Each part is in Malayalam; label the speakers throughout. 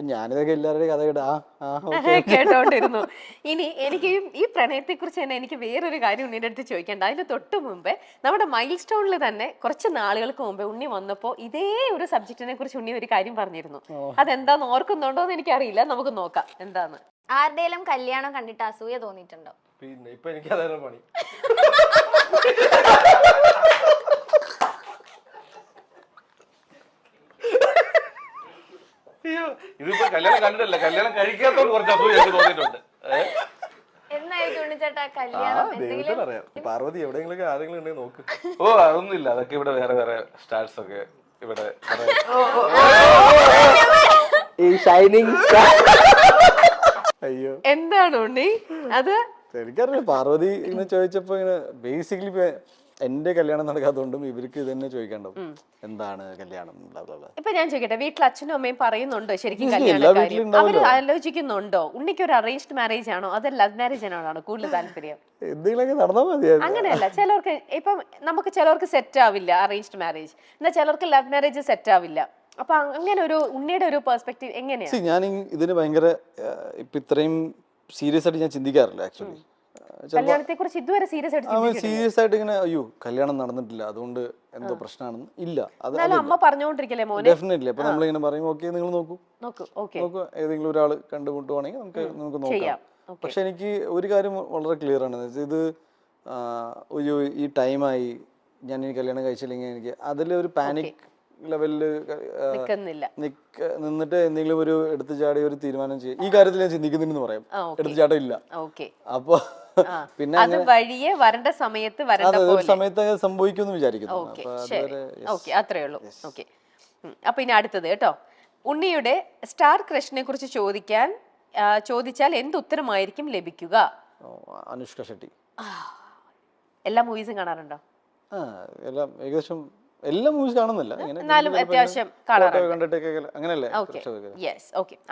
Speaker 1: ഞാനിതൊക്കെ എല്ലാവരുടെയും കഥ
Speaker 2: കേട്ടോണ്ടിരുന്നു. ഇനി എനിക്ക് ഈ പ്രണയത്തെ കുറിച്ച് തന്നെ എനിക്ക് വേറൊരു കാര്യം ഉണ്ണിയുടെ അടുത്ത് ചോദിക്കേണ്ട. അതിന് തൊട്ട് മുമ്പേ നമ്മുടെ മൈൽ സ്റ്റോണിൽ തന്നെ കുറച്ച് നാളുകൾക്ക് മുമ്പേ ഉണ്ണി വന്നപ്പോ ഇതേ ഒരു സബ്ജക്റ്റിനെ കുറിച്ച് ഉണ്ണി ഒരു കാര്യം പറഞ്ഞിരുന്നു. അതെന്താന്ന് ഓർക്കുന്നുണ്ടോ എന്ന് എനിക്കറിയില്ല, നമുക്ക് നോക്കാം എന്താന്ന്.
Speaker 3: ആരുടെയും കല്യാണം കണ്ടിട്ട് അസൂയ തോന്നിയിട്ടുണ്ടോ?
Speaker 4: പിന്നെ ഇപ്പൊ എനിക്ക് അതാണ് പണി. അയ്യോ, ഇതിപ്പോ കല്യാണം കണ്ടിട്ടല്ല, കല്യാണം കഴിക്കാത്തോണ്ട് കുറച്ച് അസൂയ എനിക്ക് തോന്നിയിട്ടുണ്ട്.
Speaker 3: എന്നായിരിക്കും ഉണ്ണിച്ചേട്ടാ കല്യാണം? എന്തെങ്കിലും
Speaker 4: അറിയാം. പാർവതി എവിടെയെങ്കിലും ആരെങ്കിലും ഉണ്ടെങ്കിൽ നോക്ക്. ഓ, അതൊന്നുമില്ല, അതൊക്കെ ഇവിടെ വേറെ വേറെ സ്റ്റാർസ് ഒക്കെ ഇവിടെ
Speaker 1: ഈ ഷൈനിങ് അയ്യോ
Speaker 2: എന്താണ് ഉണ്ണി അത്?
Speaker 1: എനിക്കറിയാം. പാർവതി ഇങ്ങനെ ചോദിച്ചപ്പോ ഇങ്ങനെ ബേസിക്കലി എന്റെ കല്യാണം നടക്കാത്തതുകൊണ്ടും ഇവർക്ക് ഇത് തന്നെ ചോദിക്കേണ്ടത് എന്താണ് കല്യാണം.
Speaker 2: ഇപ്പൊ ഞാൻ ചോദിക്കട്ടെ, വീട്ടിൽ അച്ഛനും അമ്മയും പറയുന്നുണ്ടോ ശരിക്കും കല്യാണ കാര്യം? അവര് ആലോചിക്കുന്നുണ്ടോ? ഉണ്ണിക്ക് ഒരു അറേഞ്ച്ഡ് മാരേജ് ആണോ അതോ ലവ് മാരേജ് ആണോ കൂടുതൽ താല്പര്യം?
Speaker 1: എന്തെങ്കിലുമൊക്കെ നടന്നാൽ മതി.
Speaker 2: അങ്ങനെയല്ല, ചിലർക്ക് ഇപ്പം നമുക്ക് ചിലർക്ക് സെറ്റ് ആവില്ല അറേഞ്ച്ഡ് മാരേജ്, എന്നാൽ ചിലർക്ക് ലവ് മാരേജ് സെറ്റ് ആവില്ല. അപ്പൊ അങ്ങനെ ഒരു ഉണ്ണിയുടെ ഒരു പെർസ്പെക്റ്റീവ് എങ്ങനെയാണ്?
Speaker 1: ഞാൻ ഇതിന് ഭയങ്കര ഇപ്പൊ ഇത്രയും സീരിയസ് ആയിട്ട് ഞാൻ ചിന്തിക്കാറില്ല ആക്ച്വലി.
Speaker 2: കല്യാണത്തെ കുറിച്ച് ഇതുവരെ സീരിയസ്
Speaker 1: ആയിട്ട് ഇങ്ങനെ അയ്യോ കല്യാണം നടന്നിട്ടില്ല അതുകൊണ്ട് എന്തോ പ്രശ്നമാണെന്ന് ഇല്ല. അത്
Speaker 2: അമ്മ പറഞ്ഞുകൊണ്ടിരിക്കല്ലേ മോനെ?
Speaker 1: ഡെഫിനറ്റ്ലി. അപ്പൊ നമ്മളിങ്ങനെ പറയും ഓക്കെ നിങ്ങൾ നോക്കൂ ഏതെങ്കിലും ഒരാൾ കണ്ടുമുട്ടുവാണെങ്കിൽ നമുക്ക് നോക്കാം. പക്ഷെ എനിക്ക് ഒരു കാര്യം വളരെ ക്ലിയർ ആണ്, ഇത് അയ്യോ ഈ ടൈമായി ഞാൻ ഈ കല്യാണം കഴിച്ചില്ലെങ്കിൽ എനിക്ക് അതിലൊരു പാനിക് ലെവലില് നിന്നിട്ട് എന്തെങ്കിലും ഒരു എടുത്തു ചാടി ഒരു തീരുമാനം ചെയ്യും. ഈ കാര്യത്തിൽ ഞാൻ ചിന്തിക്കുന്നുണ്ടെന്ന് പറയാം. എടുത്തു ചാട്ടം ഇല്ല. അപ്പൊ പിന്നെ സമയത്ത് സംഭവിക്കുമെന്ന് വിചാരിക്കുന്നു.
Speaker 2: അത്രേ ഉള്ളൂ. ഓക്കെ, അപ്പൊ ഇനി അടുത്തത് കേട്ടോ. ഉണ്ണിയുടെ സ്റ്റാർ ക്രഷിനെ കുറിച്ച് ചോദിച്ചാൽ എന്ത് ഉത്തരമായിരിക്കും ലഭിക്കുക?
Speaker 1: അനുഷ്ക ഷെട്ടി.
Speaker 2: എല്ലാ മൂവീസും കാണാറുണ്ടോ?
Speaker 1: എല്ലാം ഏകദേശം എല്ലാ മൂവീസ് കാണുന്നില്ല,
Speaker 2: എന്നാലും അത്യാവശ്യം കാണാറുണ്ട്.
Speaker 1: അങ്ങനെയല്ലേ?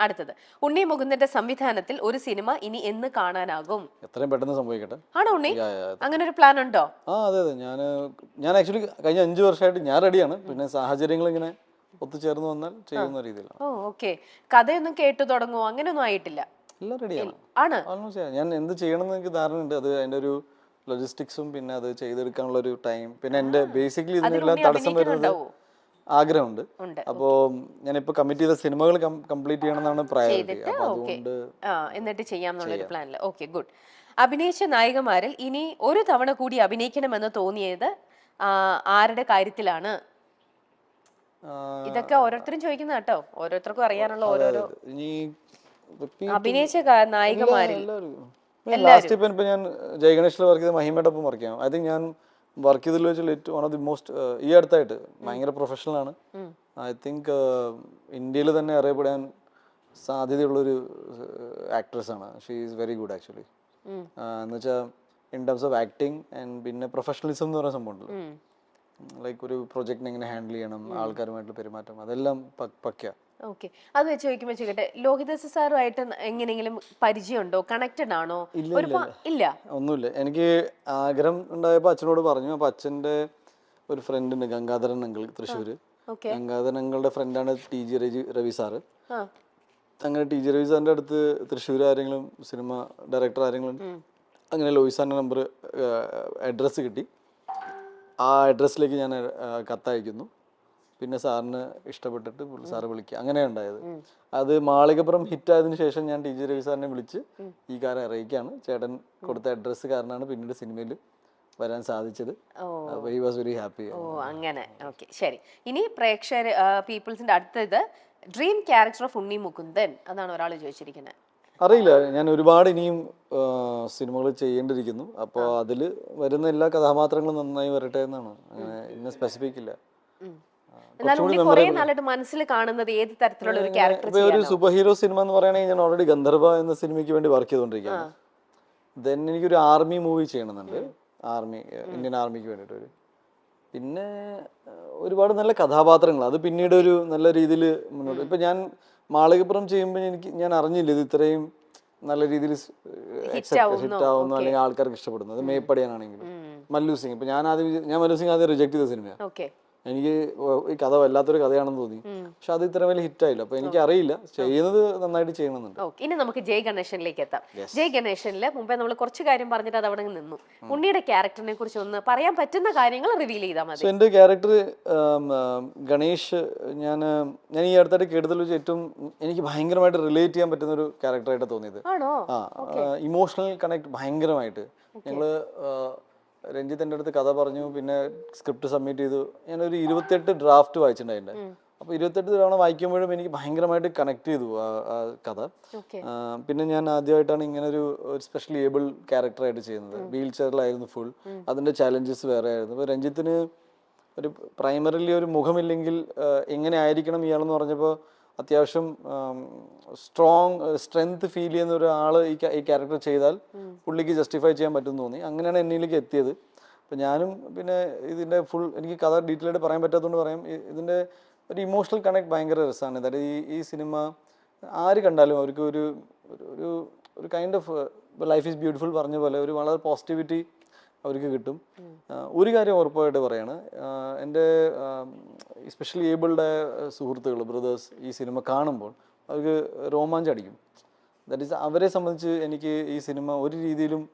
Speaker 2: അടുത്തത്, ഉണ്ണി മുകുന്ദന്റെ സംവിധാനത്തിൽ ഒരു സിനിമ ഇനി എന്ന് കാണാനാകും?
Speaker 1: എത്രയും പെട്ടെന്ന് സംഭവിക്കട്ടെ.
Speaker 2: ആണോ ഉണ്ണി? അങ്ങനെ ഒരു പ്ലാൻ ഉണ്ടോ?
Speaker 1: അതെ. ഞാൻ ആക്ച്വലി കഴിഞ്ഞ 5 വർഷമായിട്ട് ഞാൻ റെഡിയാണ്. പിന്നെ സാഹചര്യങ്ങൾ ഇങ്ങനെ ഒത്തുചേർന്ന് വന്നാൽ ചെയ്യുന്ന രീതിയിലാണ്.
Speaker 2: ഓക്കെ. കഥയൊന്നും കേട്ടു തുടങ്ങുമോ? അങ്ങനെയൊന്നും ആയിട്ടില്ല?
Speaker 1: എല്ലാം റെഡിയാണ്.
Speaker 2: ആണ്.
Speaker 1: ഞാൻ എന്ത് ചെയ്യണം എന്ന് എനിക്ക് ധാരണയുണ്ട്. അത് അതിന്റെ ഒരു ലോജിസ്റ്റിക്സും പിന്നെ അത് ചെയ്തെടുക്കാനുള്ള ഒരു ടൈം, പിന്നെ എന്റെ ബേസിക്കലി ഇതിനെല്ലാം തടസ്സം വരുന്നത് ആഗ്രഹമുണ്ട്. അപ്പോ ഞാനിപ്പോ കമ്മിറ്റ് ചെയ്ത സിനിമകൾ കംപ്ലീറ്റ് ചെയ്യണം എന്നാണ് പ്രയോറിറ്റി. അപ്പൊ അതുകൊണ്ട്
Speaker 2: എന്നിട്ട് ചെയ്യാമെന്നുള്ള പ്ലാനില്. Okay, good. അഭിനയിച്ച നായികമാരിൽ ഇനി ഒരു തവണ കൂടി അഭിനയിക്കണമെന്ന് തോന്നിയത് ആരുടെ കാര്യത്തിലാണ്? ഇതൊക്കെ ഓരോരുത്തരും ചോദിക്കുന്ന കേട്ടോ, ഓരോരുത്തർക്കും അറിയാനുള്ള ഓരോരോ അഭിനയിച്ച നായികമാരിൽ.
Speaker 1: ലാസ്റ്റ് ഇപ്പൊ ഞാൻ ജയഗണേഷിൽ വർക്ക് ചെയ്ത മഹിമയോടൊപ്പം വർക്ക് ചെയ്യാം. ഐ തിങ്ക് ഞാൻ വർക്ക് ചെയ്തതിൽ വെച്ചാൽ ഏറ്റവും വൺ ഓഫ് ദി മോസ്റ്റ് ഈ അടുത്തായിട്ട് ഭയങ്കര പ്രൊഫഷണൽ ആണ്. ഐ തിങ്ക് ഇന്ത്യയിൽ തന്നെ അറിയപ്പെടാൻ സാധ്യതയുള്ളൊരു ആക്ട്രസ് ആണ്. She is very good actually. എന്ന് വെച്ചാൽ in terms of acting and പിന്നെ പ്രൊഫഷണലിസം എന്ന് പറയുന്ന സംഭവം ഉണ്ടല്ലോ, ലൈക്ക് ഒരു പ്രൊജക്ടിനെ എങ്ങനെ ഹാൻഡിൽ ചെയ്യണം, ആൾക്കാരുമായിട്ടുള്ള പെരുമാറ്റം, അതെല്ലാം പക്ക.
Speaker 2: ഓക്കെ, അത് വെച്ച് ചോദിക്കുമ്പോൾ ചോദിക്കട്ടെ, ലോഹിതദാസ് സാറുമായിട്ട് എങ്ങനെയെങ്കിലും പരിചയമുണ്ടോ? കണക്റ്റഡ് ആണോ? ഇല്ല,
Speaker 1: ഒന്നുമില്ല. എനിക്ക് ആഗ്രഹം ഉണ്ടായപ്പോൾ അച്ഛനോട് പറഞ്ഞു. അപ്പൊ അച്ഛന്റെ ഒരു ഫ്രണ്ട് ഉണ്ട്, ഗംഗാധരൻ അങ്കിൾ, തൃശ്ശൂര്. ഗംഗാധരൻ അങ്കിളുടെ ഫ്രണ്ടാണ് TG രവി സാറ്. അങ്ങനെ TG രവി സാറിന്റെ അടുത്ത് തൃശ്ശൂർ ആരെങ്കിലും സിനിമ ഡയറക്ടർ ആരെങ്കിലും, അങ്ങനെ ലോഹി സാറിന്റെ നമ്പർ അഡ്രസ്സ് കിട്ടി. ആ അഡ്രസ്സിലേക്ക് ഞാൻ കത്തയക്കുന്നു. പിന്നെ സാറിന് ഇഷ്ടപ്പെട്ടിട്ട് സാറ് വിളിക്കുക, അങ്ങനെയാണ് ഉണ്ടായത്. അത് മാളികപ്പുറം ഹിറ്റ് ആയതിനു ശേഷം ഞാൻ TG രവി സാറിനെ വിളിച്ച് ഈ കാര്യം അറിയിക്കുകയാണ്. ചേട്ടൻ കൊടുത്ത അഡ്രസ്സ് കാരണമാണ് പിന്നീട് സിനിമയിൽ വരാൻ സാധിച്ചത്. He was very happy.
Speaker 2: അങ്ങനെ. ഓക്കെ, ശരി. ഇനി പ്രേക്ഷകർ പീപ്പിൾസിന്റെ അടുത്തത്, dream character of Unni Mukundan, അതാണ് ഒരാൾ ചോദിച്ചിരിക്കുന്നത്.
Speaker 1: അറിയില്ല, ഞാൻ ഒരുപാട് ഇനിയും സിനിമകൾ ചെയ്യേണ്ടിയിരിക്കുന്നു. അപ്പോൾ അതിൽ വരുന്ന എല്ലാ കഥാപാത്രങ്ങളും നന്നായി വരട്ടെ എന്നാണ്. അങ്ങനെ ഇന്ന സ്പെസിഫിക് ഇല്ല. ഒരു സൂപ്പർ ഹീറോ സിനിമ എന്ന് പറയുകയാണെങ്കിൽ ഞാൻ ഓൾറെഡി ഗന്ധർവ എന്ന സിനിമയ്ക്ക് വേണ്ടി വർക്ക് ചെയ്തുകൊണ്ടിരിക്കുകയാണ്. ദെൻ എനിക്കൊരു ആർമി മൂവി ചെയ്യണമെന്നുണ്ട്, ഇന്ത്യൻ ആർമിക്ക് വേണ്ടിയിട്ട്. പിന്നെ ഒരുപാട് നല്ല കഥാപാത്രങ്ങൾ, അത് പിന്നീട് ഒരു നല്ല രീതിയിൽ മുന്നോട്ട്. ഇപ്പൊ ഞാൻ മാളികപ്പുറം ചെയ്യുമ്പോൾ ഞാൻ അറിഞ്ഞില്ല ഇത് ഇത്രയും നല്ല രീതിയിൽ ഹിറ്റ് ആവുന്നു അല്ലെങ്കിൽ ആൾക്കാർക്ക് ഇഷ്ടപ്പെടുന്നു. അത് മേപ്പടിയാനാണെങ്കിലും മല്ലു സിംഗ്. ഇപ്പൊ ഞാൻ മല്ലു സിംഗ് ആദ്യം റിജക്ട് ചെയ്ത സിനിമയാണ്. എനിക്ക് ഈ കഥ വല്ലാത്തൊരു കഥയാണെന്ന് തോന്നി. പക്ഷെ അത് ഇത്ര വലിയ ഹിറ്റ് ആയില്ല. അപ്പൊ എനിക്ക് അറിയില്ല, ചെയ്യുന്നത് നന്നായിട്ട് ചെയ്യണമെന്നുണ്ട്.
Speaker 2: ഇനി നമുക്ക് ജയ് ഗണേശനിലേക്ക് എത്താം. ജയ് ഗണേശനില് മുമ്പേ നമ്മൾ കുറച്ച് കാര്യം പറഞ്ഞിട്ട് അത് അവിടെ നിന്നു. ഉണ്ണിയുടെ ക്യാരക്ടറിനെ കുറിച്ച് ഒന്ന് പറയാൻ പറ്റുന്ന കാര്യങ്ങൾ റിവീൽ ചെയ്താൽ മതി.
Speaker 1: എന്റെ ക്യാരക്ടർ ഗണേഷ്, ഞാൻ ഈ അടുത്തായിട്ട് കേട്ടതിൽ വെച്ച് ഏറ്റവും എനിക്ക് ഭയങ്കരമായിട്ട് റിലേറ്റ് ചെയ്യാൻ പറ്റുന്ന ഒരു ക്യാരക്ടറായിട്ട് തോന്നിയത്. ഇമോഷണൽ കണക്ട് ഭയങ്കരമായിട്ട്. ഞങ്ങള് രഞ്ജിത്ത് എൻ്റെ അടുത്ത് കഥ പറഞ്ഞു, പിന്നെ സ്ക്രിപ്റ്റ് സബ്മിറ്റ് ചെയ്തു. ഞാനൊരു 28 ഡ്രാഫ്റ്റ് വായിച്ചിട്ടുണ്ടായിരുന്നു. അപ്പോൾ 28 തവണ വായിക്കുമ്പോഴും എനിക്ക് ഭയങ്കരമായിട്ട് കണക്ട് ചെയ്തു ആ കഥ. പിന്നെ ഞാൻ ആദ്യമായിട്ടാണ് ഇങ്ങനെ ഒരു സ്പെഷ്യലി ഏബിൾ ക്യാരക്ടറായിട്ട് ചെയ്യുന്നത്. വീൽ ചെയറിലായിരുന്നു ഫുൾ. അതിൻ്റെ ചാലഞ്ചസ് വേറെ ആയിരുന്നു. അപ്പോൾ രഞ്ജിത്തിന് ഒരു പ്രൈമറിലി ഒരു മുഖമില്ലെങ്കിൽ എങ്ങനെ ആയിരിക്കണം ഇയാളെന്ന് പറഞ്ഞപ്പോൾ അത്യാവശ്യം സ്ട്രെങ്ത് ഫീൽ ചെയ്യുന്ന ഒരാൾ ഈ ക്യാരക്ടർ ചെയ്താൽ പുള്ളിക്ക് ജസ്റ്റിഫൈ ചെയ്യാൻ പറ്റുമെന്ന് തോന്നി. അങ്ങനെയാണ് എന്നിലേക്ക് എത്തിയത്. അപ്പം ഞാനും പിന്നെ ഇതിൻ്റെ ഫുൾ എനിക്ക് കഥ ഡീറ്റെയിൽ ആയിട്ട് പറയാൻ പറ്റാത്തതുകൊണ്ട് പറയാം, ഇതിൻ്റെ ഒരു ഇമോഷണൽ കണക്ട് ഭയങ്കര രസമാണ്. അതായത് ഈ സിനിമ ആര് കണ്ടാലും അവർക്ക് ഒരു kind of life is beautiful പറഞ്ഞ പോലെ ഒരു വളരെ പോസിറ്റിവിറ്റി അവർക്ക് കിട്ടും. ഒരു കാര്യം ഉറപ്പായിട്ട് പറയാണ്, എൻ്റെ സ്പെഷ്യലി ഏബിൾഡ് സുഹൃത്തുക്കൾ, ബ്രദേഴ്സ് ഈ സിനിമ കാണുമ്പോൾ അവർക്ക് രോമാഞ്ചടിക്കും. ദാറ്റ് ഈസ് അവരെ സംബന്ധിച്ച് എനിക്ക് ഈ സിനിമ ഒരു രീതിയിലും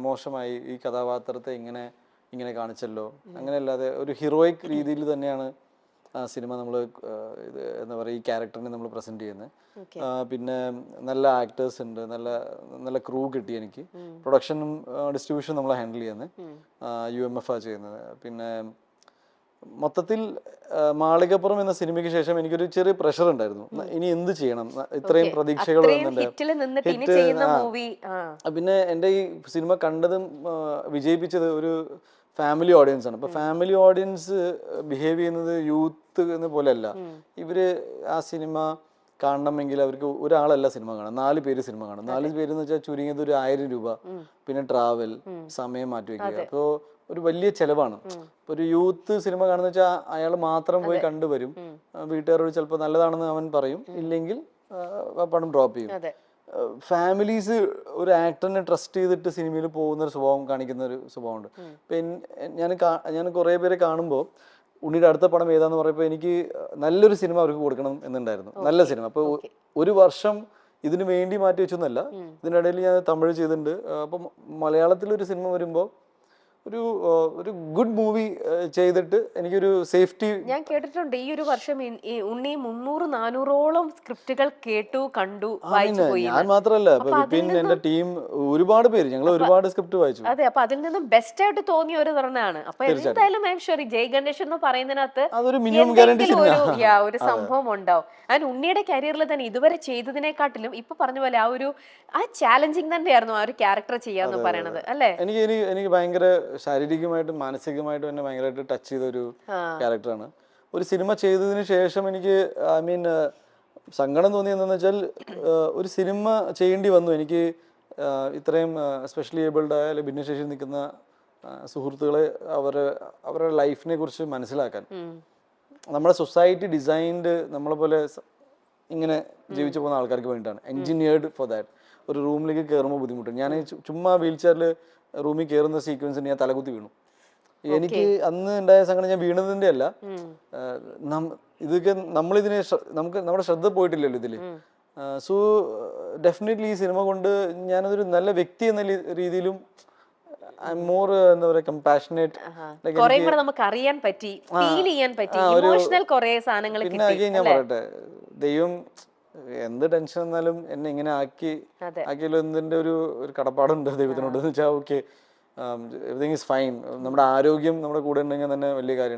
Speaker 1: മോശമായി ഈ കഥാപാത്രത്തെ ഇങ്ങനെ കാണിച്ചല്ലോ അങ്ങനെയല്ലാതെ ഒരു ഹീറോയിക് രീതിയിൽ തന്നെയാണ് ആ സിനിമ നമ്മൾ ഇത് എന്താ പറയുക ഈ ക്യാരക്ടറിനെ നമ്മൾ പ്രസന്റ് ചെയ്യുന്നത്. പിന്നെ നല്ല ആക്ടേഴ്സ് ഉണ്ട്, നല്ല ക്രൂ കിട്ടി എനിക്ക്. പ്രൊഡക്ഷനും ഡിസ്ട്രിബ്യൂഷനും നമ്മൾ ഹാൻഡിൽ ചെയ്യുന്നത് UMF ആ ചെയ്യുന്നത്. പിന്നെ മൊത്തത്തിൽ മാളികപ്പുറം എന്ന സിനിമയ്ക്ക് ശേഷം എനിക്കൊരു ചെറിയ പ്രഷർ ഉണ്ടായിരുന്നു. ഇനി എന്ത് ചെയ്യണം, ഇത്രയും പ്രതീക്ഷകൾ പിന്നെ എൻ്റെ ഈ സിനിമ കണ്ടതും വിജയിപ്പിച്ചത് ഒരു ഫാമിലി ഓഡിയൻസ് ആണ്. അപ്പൊ ഫാമിലി ഓഡിയൻസ് ബിഹേവ് ചെയ്യുന്നത് യൂത്ത് എന്ന പോലെയല്ല. ഇവര് ആ സിനിമ കാണണമെങ്കിൽ അവർക്ക് ഒരാളല്ല സിനിമ കാണാം, 4 പേര് സിനിമ കാണും. 4 പേര് എന്ന് വെച്ചാൽ ചുരുങ്ങിയത് ഒരു 1000 രൂപ, പിന്നെ ട്രാവൽ, സമയം മാറ്റി വെക്കുക. അപ്പോൾ ഒരു വലിയ ചെലവാണ്. ഒരു യൂത്ത് സിനിമ കാണുന്ന വെച്ചാൽ അയാൾ മാത്രം പോയി കണ്ടുവരും. വീട്ടുകാരോട് ചിലപ്പോൾ നല്ലതാണെന്ന് അവൻ പറയും, ഇല്ലെങ്കിൽ പണം ഡ്രോപ്പ് ചെയ്യും. ഫാമിലീസ് ഒരു ആക്ടറിനെ ട്രസ്റ്റ് ചെയ്തിട്ട് സിനിമയിൽ പോകുന്ന ഒരു സ്വഭാവം കാണിക്കുന്ന ഒരു സ്വഭാവമുണ്ട്. ഞാൻ കുറേ പേരെ കാണുമ്പോൾ ഉണ്ണിയുടെ അടുത്ത പടം ഏതാന്ന് പറയുമ്പോൾ എനിക്ക് നല്ലൊരു സിനിമ അവർക്ക് കൊടുക്കണം എന്നുണ്ടായിരുന്നു, നല്ല സിനിമ. അപ്പോൾ ഒരു വർഷം ഇതിനു വേണ്ടി മാറ്റി വെച്ചൊന്നല്ല, ഇതിനിടയിൽ ഞാൻ തമിഴ് ചെയ്തിട്ടുണ്ട്. അപ്പം മലയാളത്തിലൊരു സിനിമ വരുമ്പോൾ ഒരു ഗുഡ് മൂവി ചെയ്തിട്ട് എനിക്കൊരു സേഫ്റ്റി.
Speaker 2: ഞാൻ കേട്ടിട്ടുണ്ട് ഈ ഒരു വർഷം ഉണ്ണി 300-400ഓളം സ്ക്രിപ്റ്റുകൾ കേട്ടു, കണ്ടു, വായിച്ചു പോയി.
Speaker 1: ഞാൻ മാത്രമല്ല, പിന്നെ എന്റെ ടീം ഒരുപാട് പേര്, ഞങ്ങൾ ഒരുപാട് സ്ക്രിപ്റ്റ് വായിച്ചു.
Speaker 2: അതെ, അപ്പൊ അതിൽ നിന്നും ബെസ്റ്റ് ആയിട്ട് തോന്നിയ ഒരു തവണയാണ്. അപ്പൊ എന്തായാലും ഐ എം ഷുവർ ജയ് ഗണേഷ് എന്ന് പറയുന്നതിനകത്ത്
Speaker 1: അതൊരു മിനിമം ഗ്യാരണ്ടി
Speaker 2: ഒരു സംഭവം ഉണ്ടാവും. അതിന് ഉണ്ണിയുടെ കരിയറിൽ തന്നെ ഇതുവരെ ചെയ്തതിനെക്കാട്ടിലും ഇപ്പൊ പറഞ്ഞ പോലെ ആ ചാലഞ്ചിങ് തന്നെയായിരുന്നു ആ ഒരു ക്യാരക്ടർ ചെയ്യാന്ന് പറയണത് അല്ലേ?
Speaker 1: എനിക്ക് ഭയങ്കര ശാരീരികമായിട്ടും മാനസികമായിട്ടും എന്നെ ഭയങ്കരമായിട്ട് ടച്ച് ചെയ്ത ഒരു ക്യാരക്ടറാണ്. ഒരു സിനിമ ചെയ്തതിന് ശേഷം എനിക്ക് സങ്കടം തോന്നിയെന്ന് വെച്ചാൽ ഒരു സിനിമ ചെയ്യേണ്ടി വന്നു. എനിക്ക് ഇത്രയും സ്പെഷ്യലി ഏബിൾഡ് ആയ അല്ലെങ്കിൽ ഭിന്നശേഷി നിൽക്കുന്ന സുഹൃത്തുക്കളെ അവരുടെ ലൈഫിനെ കുറിച്ച് മനസ്സിലാക്കാൻ. നമ്മുടെ സൊസൈറ്റി ഡിസൈൻഡ് നമ്മളെ പോലെ ഇങ്ങനെ ജീവിച്ചു പോകുന്ന ആൾക്കാർക്ക് വേണ്ടിയിട്ടാണ്, എൻജിനീയർഡ് ഫോർ ദാറ്റ്. ഒരു റൂമിലേക്ക് കയറുമ്പോൾ ബുദ്ധിമുട്ടുണ്ട്. ഞാൻ ചുമ്മാ വീൽ ചെയറിൽ റൂമിൽ കയറുന്ന സീക്വൻസിന് ഞാൻ തലകുത്തി വീണു. എനിക്ക് അന്ന് ഉണ്ടായ സങ്കടം ഞാൻ വീണതിന്റെ അല്ല, ഇതൊക്കെ നമ്മളിതിനെ നമ്മുടെ ശ്രദ്ധ പോയിട്ടില്ലല്ലോ ഇതില്. സോ ഡെഫിനറ്റ്ലി ഈ സിനിമ കൊണ്ട് ഞാനതൊരു നല്ല വ്യക്തി എന്ന രീതിയിലും മോർ എന്താ പറയാ കമ്പാഷനേറ്റ്,
Speaker 2: നമുക്ക് അറിയാൻ പറ്റി, ഫീൽ ചെയ്യാൻ പറ്റി, ഇമോഷണൽ കുറേ സാധനങ്ങൾ.
Speaker 1: പിന്നെ ഞാൻ പറയട്ടെ, ദൈവം എന്ത് ടെൻഷൻ വന്നാലും എന്നെ ഇങ്ങനെ ആക്കിയല്ലോ എന്നതിന്റെ ഒരു കടപ്പാടുണ്ട് ദൈവത്തിനോട്. എന്ന് വെച്ചാൽ ഓക്കെ, എവറിങ് ഈസ് ഫൈൻ. നമ്മുടെ ആരോഗ്യം നമ്മുടെ കൂടെ ഉണ്ടെങ്കിൽ തന്നെ വലിയ കാര്യം.